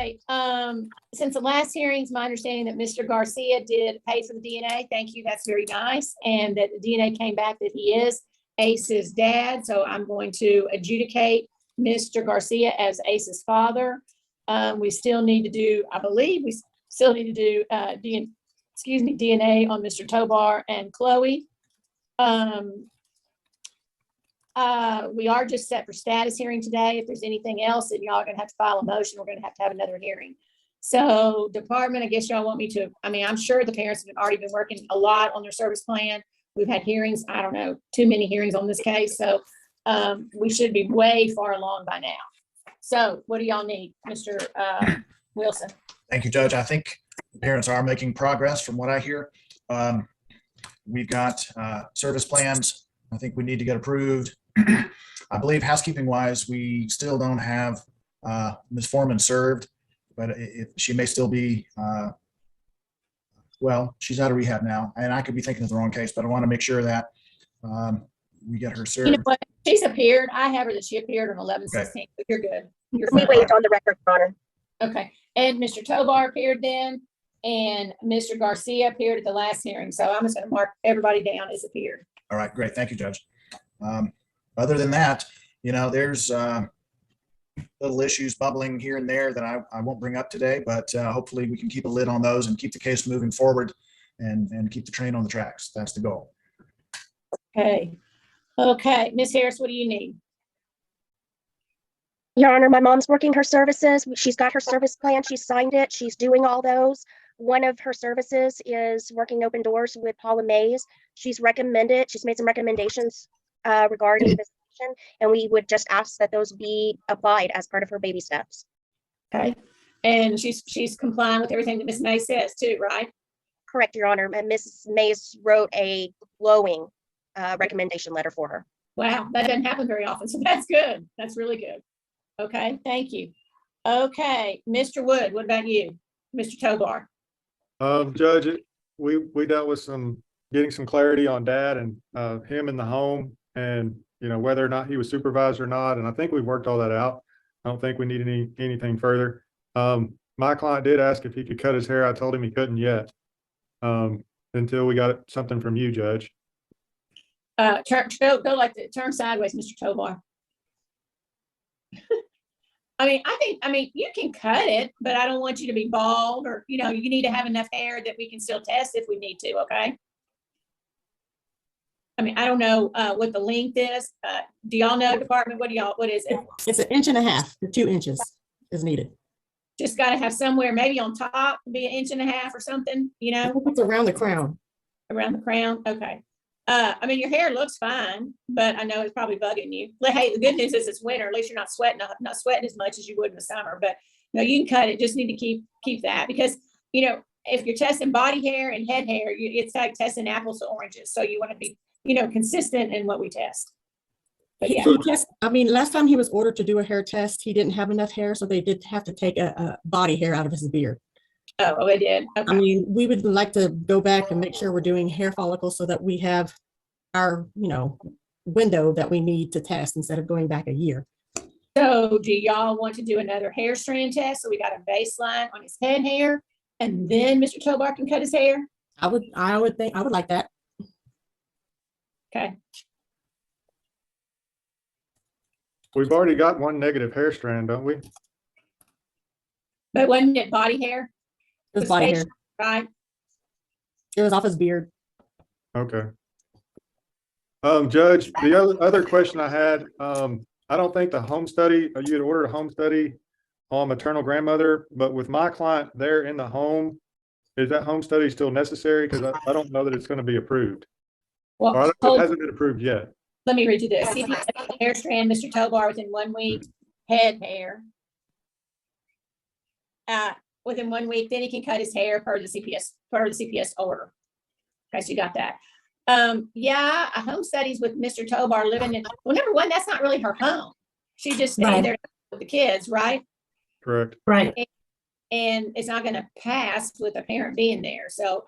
Okay, since the last hearing, it's my understanding that Mr. Garcia did pay for the DNA. Thank you, that's very nice. And that the DNA came back that he is Ace's dad. So I'm going to adjudicate Mr. Garcia as Ace's father. We still need to do, I believe, we still need to do DNA on Mr. Tobar and Chloe. We are just set for status hearing today. If there's anything else, then y'all are gonna have to file a motion. We're gonna have another hearing. So department, I guess y'all want me to, I mean, I'm sure the parents have already been working a lot on their service plan. We've had hearings, I don't know, too many hearings on this case. So we should be way far along by now. So what do y'all need, Mr. Wilson? Thank you, Judge. I think the parents are making progress from what I hear. We've got service plans I think we need to get approved. I believe housekeeping wise, we still don't have Ms. Foreman served, but she may still be, well, she's out of rehab now, and I could be thinking of the wrong case, but I want to make sure that we get her served. You know what? She's appeared. I have her that she appeared on 11/16. Okay. But you're good. You're We fine. waived on the record, Your Honor. Okay. And Mr. Tobar appeared then, and Mr. Garcia appeared at the last hearing. So I'm just going to mark everybody down as appeared. All right, great. Thank you, Judge. Other than that, you know, there's little issues bubbling here and there that I won't bring up today, but hopefully we can keep a lid on those and keep the case moving forward and keep the train on the tracks. That's the goal. Okay. Okay. Ms. Harris, what do you need? Your Honor, my mom's working her services. She's got her service plan. She signed it. She's doing all those. One of her services is working open doors with Paula Mays. She's made some recommendations regarding visitation, and we would just ask that those be applied as part of her baby steps. Okay. And she's complying with everything that Ms. May says too, right? Correct, Your Honor. And Mrs. Mays wrote a glowing recommendation letter for her. Wow, that doesn't happen very often. So that's good. That's really good. Okay, thank you. Okay, Mr. Wood, what about you? Mr. Tobar? Judge, we dealt with getting some clarity on dad and him in the home, and you know whether or not he was supervised or not, and I think we've worked all that out. I don't think we need anything further. My client did ask if he could cut his hair. I told him he couldn't yet until we got something from you, Judge. Turn sideways, Mr. Tobar. I mean, you can cut it, but I don't want you to be bald, or, you know, you need to have enough hair that we can still test if we need to, okay? I mean, I don't know what the length is. Do y'all know, department? What is it? It's 1.5 inches to 2 inches is needed. Just got to have somewhere, maybe on top, be 1.5 inches or something, you know? It's around the crown. Around the crown, okay. I mean, your hair looks fine, but I know it's probably bugging you. Hey, the good news is it's winter. At least you're not sweating as much as you would in the summer. But no, you can cut it. Just need to keep that, because you know if you're testing body hair and head hair, it's like testing apples to oranges. So you want to be consistent in what we test. But yeah, I mean, last time he was ordered to do a hair test, he didn't have enough hair, so they did have to take a body hair out of his beard. Oh, they did. Okay. I mean, we would like to go back and make sure we're doing hair follicles so that we have our, window that we need to test instead of going back a year. So do y'all want to do another hair strand test? So we got a baseline on his head hair, and then Mr. Tobar can cut his hair? I would like that. Okay. We've already got one negative hair strand, don't we? But wasn't it body hair? It was body hair. Right. It was off his beard. Okay. Judge, the other question I had, I don't think the home study, you had ordered a home study on maternal grandmother, but with my client there in the home, is that home study still necessary? Because I don't know that it's going to be approved. Well, it hasn't been approved yet. Let me read you this. CPS hair strand, Mr. Tobar, within 1 week, head hair. Within 1 week, then he can cut his hair per the CPS order. Okay, so you got that. Yeah, a home studies with Mr. Tobar living in, well, number one, that's not really her home. She just stayed there with the kids, right? Correct. Right. And it's not going to pass with a parent being there. So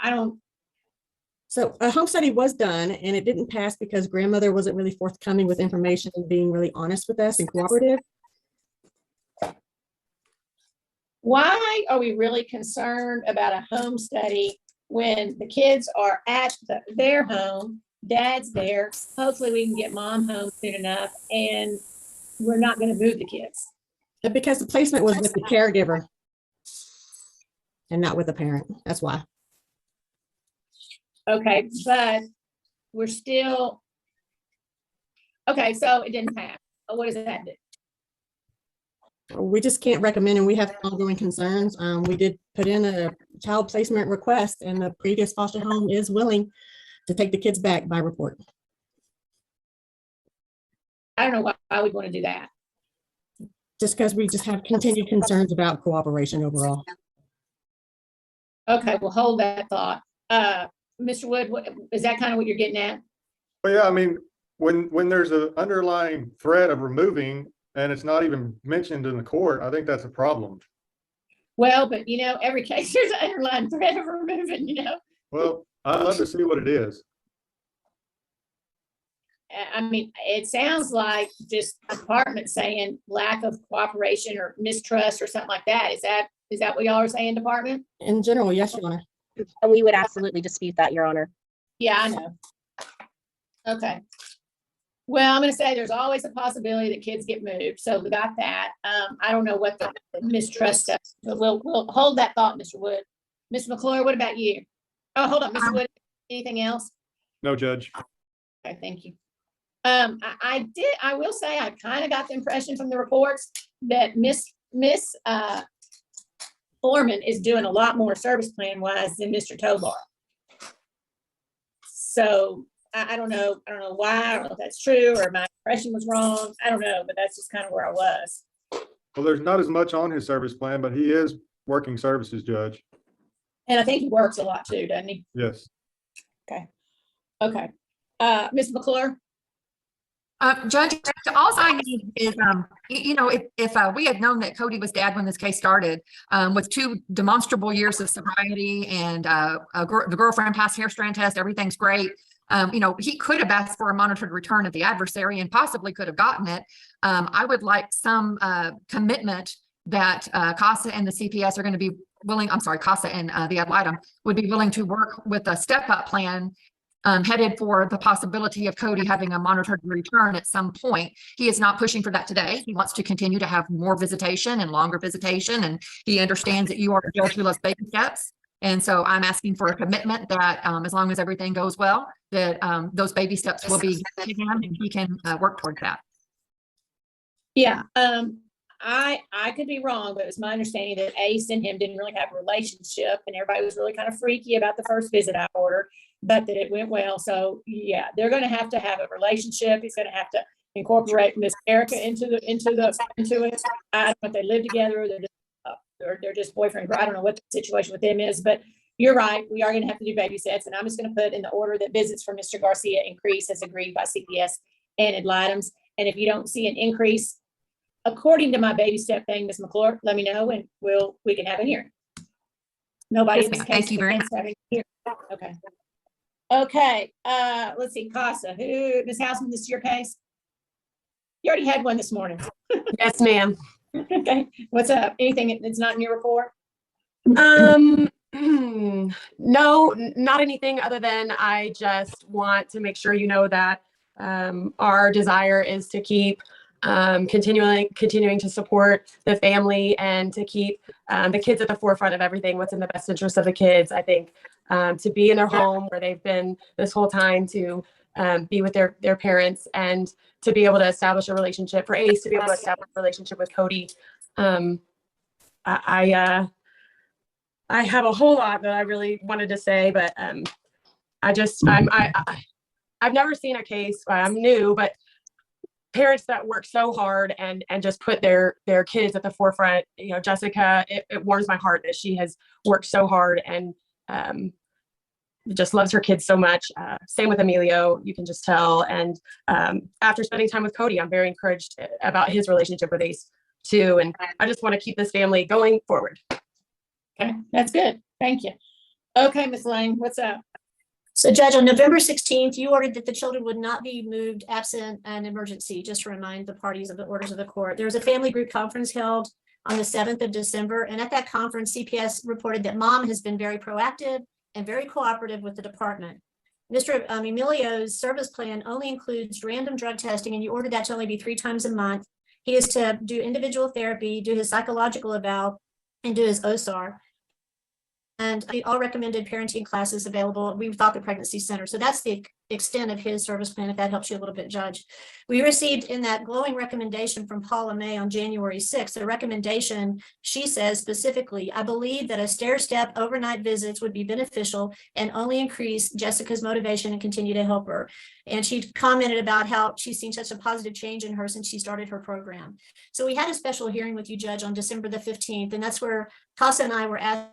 So a home study was done and it didn't pass because grandmother wasn't really forthcoming with information and being really honest with us and cooperative. why are we really concerned about a home study when the kids are at their home, dad's there, hopefully we can get mom home soon enough, and we're not gonna move the kids? Because the placement was with the caregiver and not with the parent. That's why. Okay, but we're still, okay, so it didn't pass. What does that do? We just can't recommend, and we have ongoing concerns. We did put in a child placement request, and the previous foster home is willing to take the kids back by report. I don't know why we want to do that. Just because we just have continued concerns about cooperation overall. Okay, well, hold that thought. Mr. Wood, is that kind of what you're getting at? Well, yeah, I mean, when there's an underlying threat of removing and it's not even mentioned in the court, I think that's a problem. Well, but you know, every case there's an underlying threat of removing, you know? Well, I'd love to see what it is. I mean, it sounds like just the department saying lack of cooperation or mistrust or something like that. Is that what y'all are saying, department? In general, yes, Your Honor. And we would absolutely dispute that, Your Honor. Yeah, I know. Okay. Well, I'm gonna say there's always a possibility that kids get moved, so we got that. I don't know what the mistrust stuff, but we'll hold that thought, Mr. Wood. Ms. McClure, what about you? Oh, hold on, Mr. Wood, anything else? No, Judge. Okay, thank you. I will say, I kind of got the impression from the reports that Miss Foreman is doing a lot more service plan wise than Mr. Tobar. So I don't know why. I don't know if that's true or my impression was wrong. I don't know, but that's just kind of where I was. Well, there's not as much on his service plan, but he is working services, Judge. And I think he works a lot too, doesn't he? Yes. Okay. Ms. McClure? Judge, all I need is, you know, if we had known that Cody was dad when this case started, with 2 demonstrable years of sobriety and the girlfriend passed hair strand test, everything's great. You know, he could have asked for a monitored return of the adversary and possibly could have gotten it. I would like some commitment that CASA and the CPS are going to be willing, I'm sorry, CASA and the ad litem would be willing to work with a step-up plan headed for the possibility of Cody having a monitored return at some point. He is not pushing for that today. He wants to continue to have more visitation and longer visitation. And he understands that you are a judge who loves baby steps. And so I'm asking for a commitment that as long as everything goes well, that those baby steps will be given to him and he can work towards that. Yeah, I could be wrong, but it was my understanding that Ace and him didn't really have a relationship and everybody was really kind of freaky about the first visit I ordered, but that it went well. So yeah, they're going to have a relationship. He's going to have to incorporate Miss Erica into it. I don't know if they live together. They're just boyfriend. I don't know what the situation with them is, but you're right. We are going to have to do baby sets, and I'm just going to put in the order that visits for Mr. Garcia increase as agreed by CPS and ad litems. And if you don't see an increase, according to my baby step thing, Ms. McClure, let me know and we can have a hearing. Nobody Yes, in this ma'am. case. Thank you very against having a hearing. Okay. Okay, let's see, CASA, Ms. Houseman, this is your case? You already had one this morning. Yes, ma'am. Okay, what's up? Anything that's not in your report? No, not anything other than I just want to make sure you know that our desire is to keep continuing to support the family and to keep the kids at the forefront of everything, what's in the best interest of the kids. I think to be in their home where they've been this whole time, to be with their parents and to be able to establish a relationship, for Ace to be able to establish a relationship with Cody. I have a whole lot that I really wanted to say, but I've never seen a case, I'm new, but parents that work so hard and just put their kids at the forefront. You know, Jessica, it warms my heart that she has worked so hard and just loves her kids so much. Same with Emilio, you can just tell. And after spending time with Cody, I'm very encouraged about his relationship with Ace too. And I just want to keep this family going forward. Okay, that's good. Thank you. Okay, Ms. Lane, what's up? So Judge, on November 16th, you ordered that the children would not be moved absent an emergency, just to remind the parties of the orders of the court. There was a family group conference held on the 7th of December. And at that conference, CPS reported that mom has been very proactive and very cooperative with the department. Mr. Emilio's service plan only includes random drug testing, and you ordered that to only be 3 times a month. He is to do individual therapy, do his psychological eval, and do his OSAR. And all recommended parenting classes available without the pregnancy center. So that's the extent of his service plan, if that helps you a little bit, Judge. We received in that glowing recommendation from Paula May on January 6th, a recommendation, she says specifically, I believe that a stair-step overnight visits would be beneficial and only increase Jessica's motivation and continue to help her. And she commented about how she's seen such a positive change in her since she started her program. So we had a special hearing with you, Judge, on December the 15th, and that's where Casa and I were asking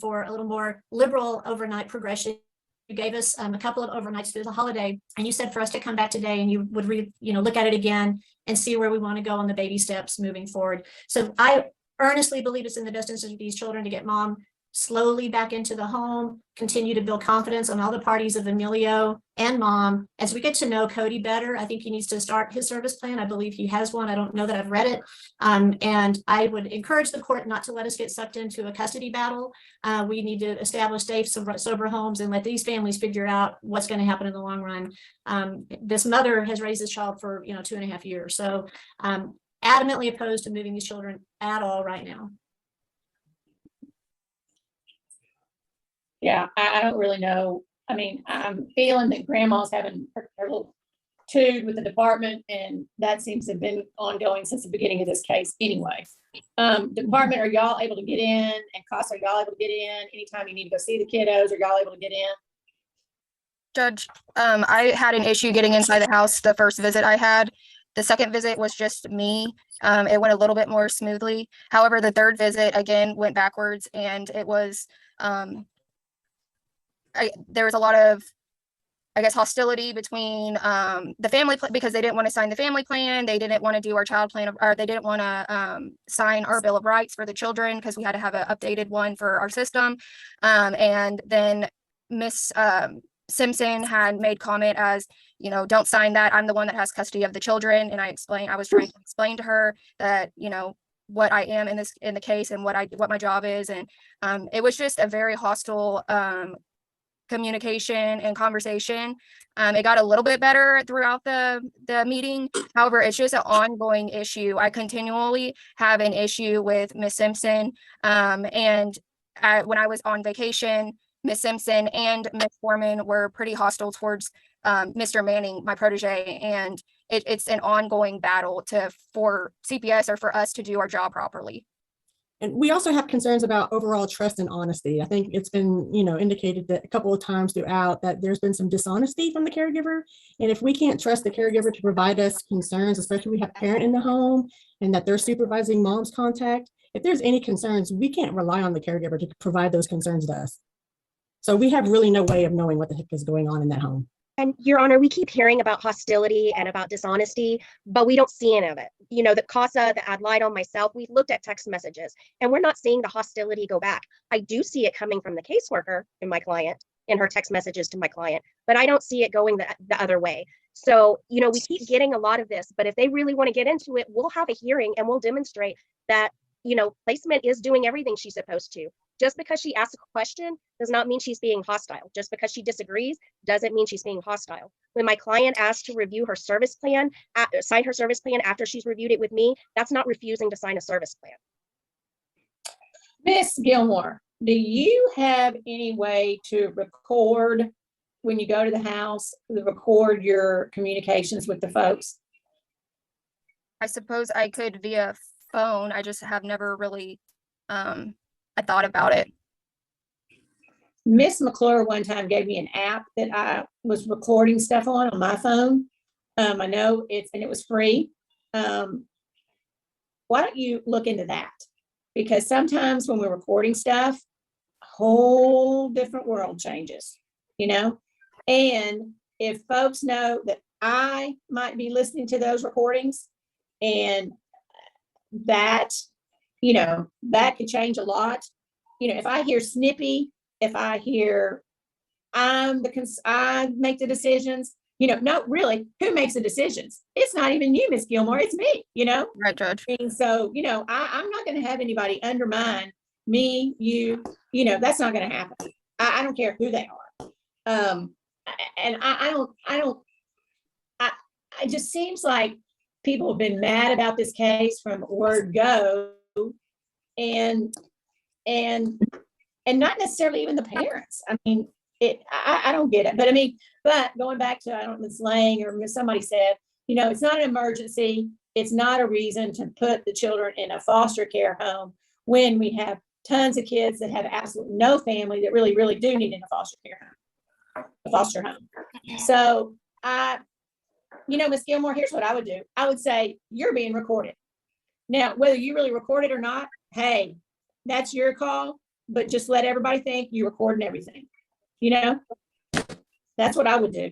for a little more liberal overnight progression. You gave us a couple of overnights through the holiday, and you said for us to come back today and you would look at it again and see where we want to go on the baby steps moving forward. So I earnestly believe it's in the best interest of these children to get mom slowly back into the home, continue to build confidence on all the parties of Emilio and mom. As we get to know Cody better, I think he needs to start his service plan. I believe he has one. I don't know that I've read it. And I would encourage the court not to let us get sucked into a custody battle. We need to establish safe, sober homes and let these families figure out what's going to happen in the long run. This mother has raised this child for 2.5 years. So adamantly opposed to moving these children at all right now. Yeah, I don't really know. I mean, I'm feeling that grandma's having her little tude with the department, and that seems to have been ongoing since the beginning of this case anyway. Department, are y'all able to get in? And Casa, are y'all able to get in? Anytime you need to go see the kiddos, are y'all able to get in? Judge, I had an issue getting inside the house the first visit I had. The second visit was just me. It went a little bit more smoothly. However, the third visit again went backwards, and it was there was a lot of, I guess, hostility between the family because they didn't want to sign the family plan. They didn't want to do our child plan, or they didn't want to sign our Bill of Rights for the children because we had to have an updated one for our system. And then Miss Simpson had made comment as, don't sign that. I'm the one that has custody of the children. And I was trying to explain to her that, what I am in the case and what my job is. And it was just a very hostile communication and conversation. It got a little bit better throughout the meeting. However, it's just an ongoing issue. I continually have an issue with Miss Simpson. When I was on vacation, Miss Simpson and Miss Foreman were pretty hostile towards Mr. Manning, my protege, and it's an ongoing battle for CPS or for us to do our job properly. And we also have concerns about overall trust and honesty. I think it's been, indicated that a couple of times throughout that there's been some dishonesty from the caregiver. And if we can't trust the caregiver to provide us concerns, especially we have a parent in the home and that they're supervising mom's contact, if there's any concerns, we can't rely on the caregiver to provide those concerns to us. So we have really no way of knowing what the heck is going on in that home. And Your Honor, we keep hearing about hostility and about dishonesty, but we don't see any of it. The Casa, the ad litem, myself, we looked at text messages and we're not seeing the hostility go back. I do see it coming from the caseworker in my client, in her text messages to my client, but I don't see it going the other way. So, we keep getting a lot of this, but if they really want to get into it, we'll have a hearing and we'll demonstrate that, placement is doing everything she's supposed to. Just because she asks a question does not mean she's being hostile. Just because she disagrees doesn't mean she's being hostile. When my client asked to review her service plan, sign her service plan after she's reviewed it with me, that's not refusing to sign a service plan. Miss Gilmore, do you have any way to record when you go to the house, record your communications with the folks? I suppose I could via phone. I just have never really I thought about it. Miss McClure one time gave me an app that I was recording stuff on my phone. I know it was free. Why don't you look into that? Because sometimes when we're recording stuff, a whole different world changes, and if folks know that I might be listening to those recordings and that, that could change a lot. If I hear snippy, if I hear I make the decisions, no, really, who makes the decisions? It's not even you, Miss Gilmore, it's me, Right, Judge. And so, I'm not going to have anybody undermine me, you, that's not going to happen. I don't care who they are. And it just seems like people have been mad about this case from word go, and not necessarily even the parents. I mean, I don't get it, but going back to, I don't know, Ms. Lang or somebody said, it's not an emergency. It's not a reason to put the children in a foster care home when we have tons of kids that have absolutely no family that really, really do need in a foster care home, a foster home. So Ms. Gilmore, here's what I would do. I would say, you're being recorded. Now, whether you really record it or not, hey, that's your call, but just let everybody think you recording everything. That's what I would do.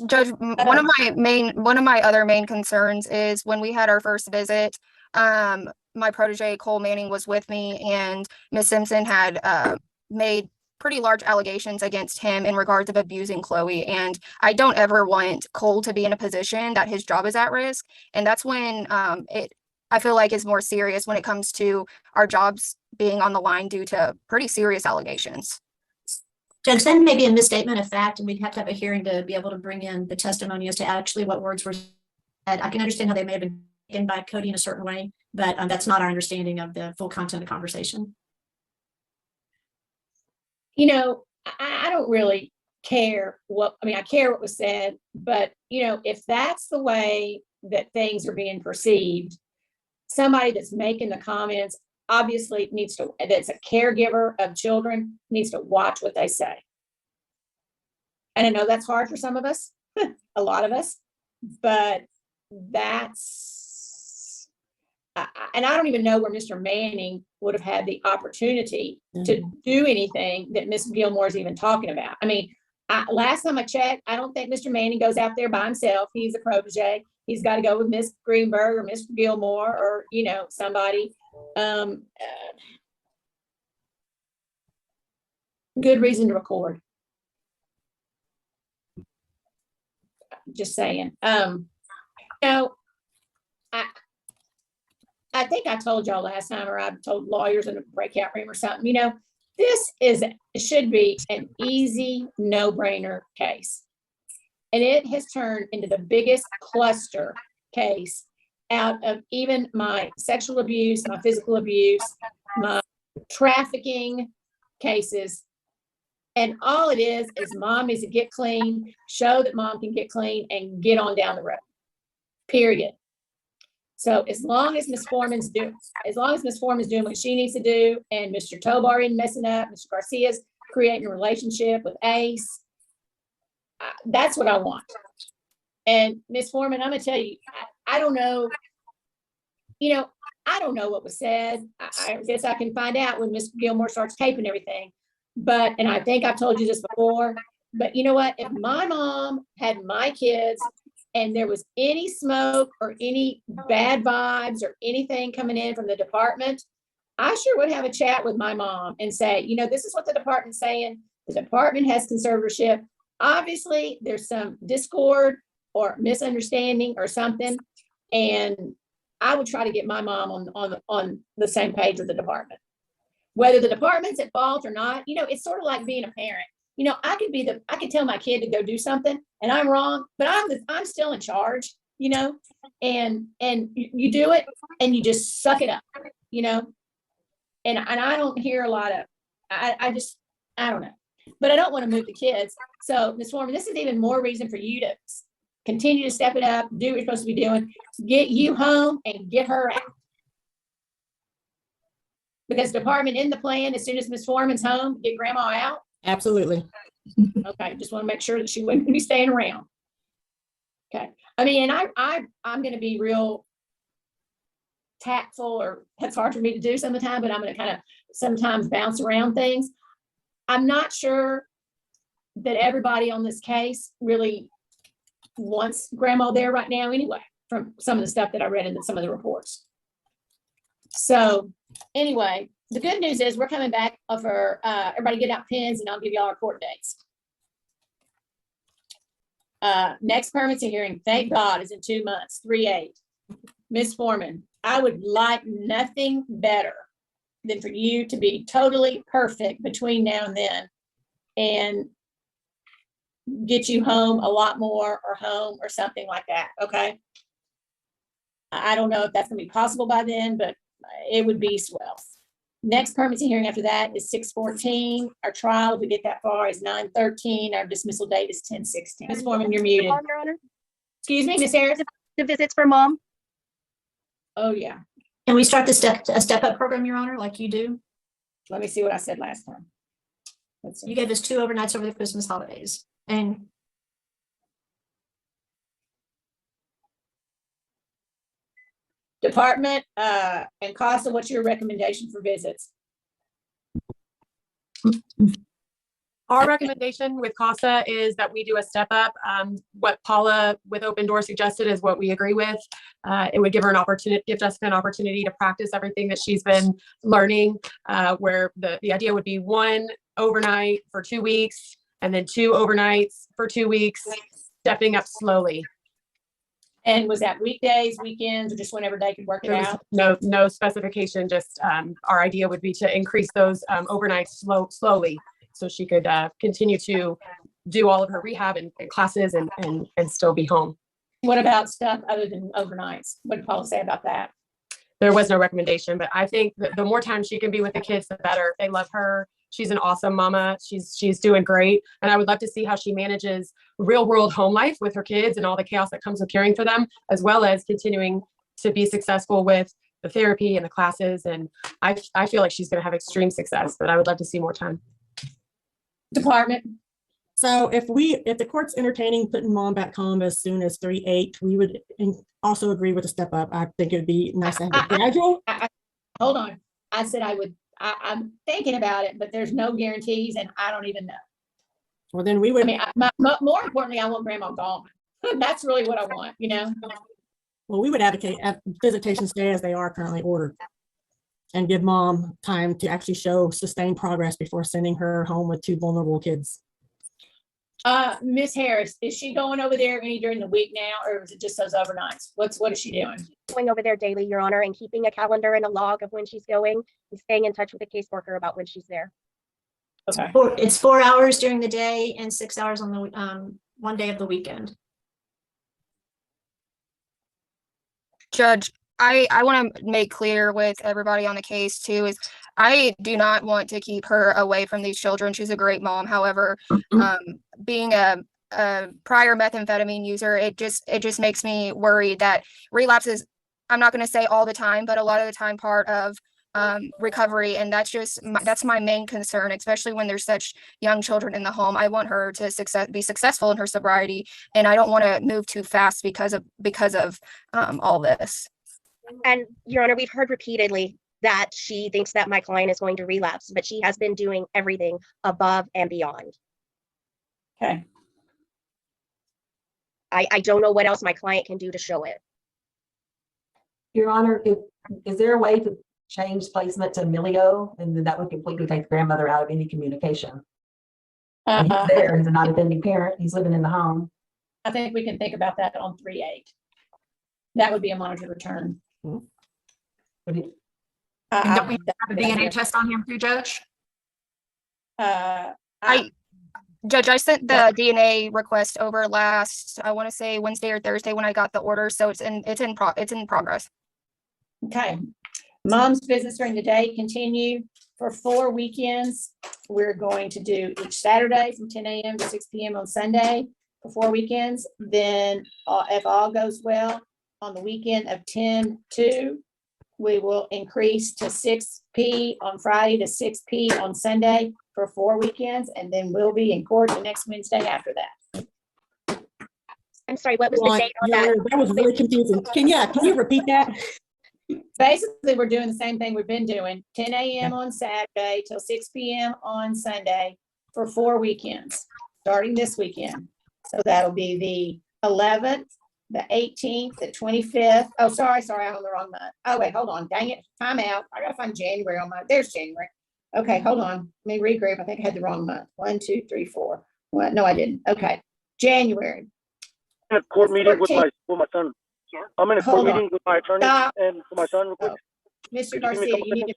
Judge, one of my other main concerns is when we had our first visit, my protege Cole Manning was with me, and Miss Simpson had made pretty large allegations against him in regards of abusing Chloe. And I don't ever want Cole to be in a position that his job is at risk. And that's when I feel like is more serious when it comes to our jobs being on the line due to pretty serious allegations. Judge, that may be a misstatement of fact, and we'd have to have a hearing to be able to bring in the testimony as to actually what words were said. I can understand how they may have been taken by Cody in a certain way, but that's not our understanding of the full content of the conversation. I don't really care I care what was said, but if that's the way that things are being perceived, somebody that's making the comments obviously that's a caregiver of children, needs to watch what they say. And I know that's hard for some of us, a lot of us, but and I don't even know where Mr. Manning would have had the opportunity to do anything that Miss Gilmore is even talking about. Last time I checked, I don't think Mr. Manning goes out there by himself. He's a protege. He's got to go with Miss Greenberg or Mr. Gilmore or, somebody. Good reason to record. Just saying. I think I told y'all last time, or I told lawyers in a breakout room or something, this should be an easy, no-brainer case. And it has turned into the biggest cluster case out of even my sexual abuse, my physical abuse, my trafficking cases. And all it is mom needs to get clean, show that mom can get clean, and get on down the road, period. So as long as Ms. Foreman's doing what she needs to do, and Mr. Tobar isn't messing up, Mr. Garcia's creating a relationship with Ace, that's what I want. And Ms. Foreman, I'm gonna tell you, I don't know, I don't know what was said. I guess I can find out when Ms. Gilmore starts taping everything. And I think I've told you this before, but you know what? If my mom had my kids and there was any smoke or any bad vibes or anything coming in from the department, I sure would have a chat with my mom and say, this is what the department's saying. The department has conservatorship. Obviously, there's some discord or misunderstanding or something. And I would try to get my mom on the same page with the department. Whether the department's at fault or not, it's sort of like being a parent. I could tell my kid to go do something and I'm wrong, but I'm still in charge, and you do it and you just suck it up, and I don't hear a lot of, I don't know, but I don't want to move the kids. So Ms. Foreman, this is even more reason for you to continue to step it up, do what you're supposed to be doing, get you home and get her out. Because department in the plan, as soon as Ms. Foreman's home, get grandma out. Absolutely. Okay, just want to make sure that she wouldn't be staying around. Okay, and I'm going to be real tactful, or that's hard for me to do some of the time, but I'm going to kind of sometimes bounce around things. I'm not sure that everybody on this case really wants grandma there right now anyway, from some of the stuff that I read in some of the reports. So anyway, the good news is we're coming back for everybody get out pens and I'll give y'all our court dates. Next permanency hearing, thank God, is in 2 months, 3/8. Ms. Foreman, I would like nothing better than for you to be totally perfect between now and then and get you home a lot more or home or something like that, okay? I don't know if that's gonna be possible by then, but it would be swell. Next permanency hearing after that is 6/14. Our trial, if we get that far, is 9/13. Our dismissal date is 10/16. Ms. Foreman, you're muted. Mom, Your Honor, Excuse me, Ms. Harris? the visits for mom. Oh, yeah. And we start a step-up program, Your Honor, like you do. Let me see what I said last time. Let's see. You gave us 2 overnights over the Christmas holidays. And Department, and Costa, what's your recommendation for visits? Our recommendation with CASA is that we do a step up. What Paula with Open Door suggested is what we agree with. It would give her an opportunity, give Jessica an opportunity to practice everything that she's been learning, where the idea would be 1 overnight for 2 weeks and then 2 overnights for 2 weeks, stepping up slowly. And was that weekdays, weekends, or just whenever they could work it There was out? no specification, just our idea would be to increase those overnights slowly. So she could continue to do all of her rehab and classes and still be home. What about stuff other than overnights? What did Paula say about that? There was no recommendation, but I think that the more time she can be with the kids, the better. They love her. She's an awesome mama. She's doing great. And I would love to see how she manages real world home life with her kids and all the chaos that comes with caring for them, as well as continuing to be successful with the therapy and the classes. And I feel like she's going to have extreme success, but I would love to see more time. Department, So if the court's entertaining putting mom back home as soon as 3/8, we would also agree with the step up. I think it'd be nice to have a gradual. hold on. I said I would, I'm thinking about it, but there's no guarantees and I don't even know. Well, then we I would, mean, more importantly, I want grandma gone. That's really what I want, you know? well, we would advocate at visitation stay as they are currently ordered. And give mom time to actually show sustained progress before sending her home with 2 vulnerable kids. Miss Harris, is she going over there any during the week now, or is it just those overnights? What is she doing? Going over there daily, Your Honor, and keeping a calendar and a log of when she's going and staying in touch with the caseworker about when she's there. Okay. it's 4 hours during the day and 6 hours on the 1 day of the weekend. Judge, I want to make clear with everybody on the case too, is I do not want to keep her away from these children. She's a great mom. However, being a prior methamphetamine user, it just makes me worried that relapse is, I'm not going to say all the time, but a lot of the time part of recovery. And that's my main concern, especially when there's such young children in the home. I want her to be successful in her sobriety, and I don't want to move too fast because of all this. And Your Honor, we've heard repeatedly that she thinks that my client is going to relapse, but she has been doing everything above and beyond. Okay. I don't know what else my client can do to show it. Your Honor, is there a way to change placement to Emilio, and then that would completely take the grandmother out of any communication? And he's there, he's a non-offending parent, he's living in the home. I think we can think about that on 3/8. That would be a monitored return. Would it- And don't we have a DNA test on him too, Judge? Judge, I sent the DNA request over last, I want to say Wednesday or Thursday when I got the order, so it's in progress. Okay. Mom's business during the day continue for 4 weekends. We're going to do each Saturday from 10 a.m. to 6 p.m. on Sunday for 4 weekends. Then if all goes well, on the weekend of 10/2, we will increase to 6 p on Friday to 6 p on Sunday for 4 weekends, and then we'll be in court the next Wednesday after that. I'm sorry, what was the date on Your that? Honor, that was really confusing. Can you repeat that? Basically, we're doing the same thing we've been doing, 10 a.m. on Saturday till 6 p.m. on Sunday for 4 weekends, starting this weekend. So that'll be the 11th, the 18th, the 25th. Oh, sorry, I'm on the wrong month. Oh, wait, hold on. Dang it. Time out. I gotta find January on my, there's January. Okay, hold on. Let me regroup. I think I had the wrong month. 1, 2, 3, 4. What? No, I didn't. Okay. January. in a court meeting with 14th. my son. I'm in a Hold court on. meeting with my attorney Stop. and for my son real quick. Mr. Could you give me a Garcia, couple you need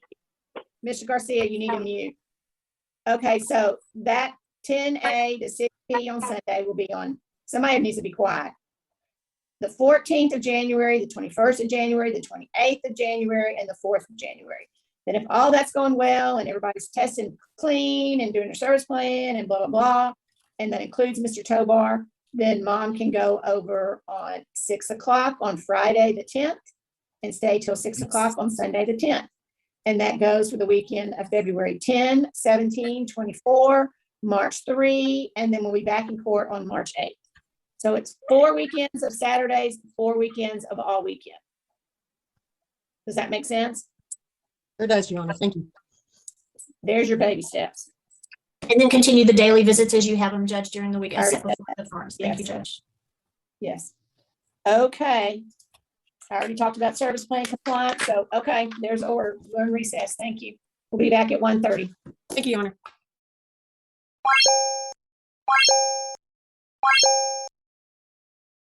to, Mr. Garcia, you need to mute. Okay, so that 10A to 6P on Sunday will be on, somebody needs to be quiet. The 14th of January, the 21st of January, the 28th of January, and the 4th of January. Then if all that's going well and everybody's testing clean and doing their service plan and blah, blah, blah, and that includes Mr. Tobar, then mom can go over on 6 o'clock on Friday, the 10th, and stay till 6 o'clock on Sunday, the 10th. And that goes for the weekend of February 10, 17, 24, March 3, and then we'll be back in court on March 8th. So it's 4 weekends of Saturdays, 4 weekends of all weekend. Does that make sense? It does, Your Honor. Thank you. There's your baby steps. And then continue the daily visits as you have them, Judge, during the week. as Already set said before the forms. Thank you, Yes. Judge. Yes. Okay. I already talked about service plan compliance. So, okay, there's order. We're in recess. Thank you. We'll be back at 1:30. Thank you, Your Honor.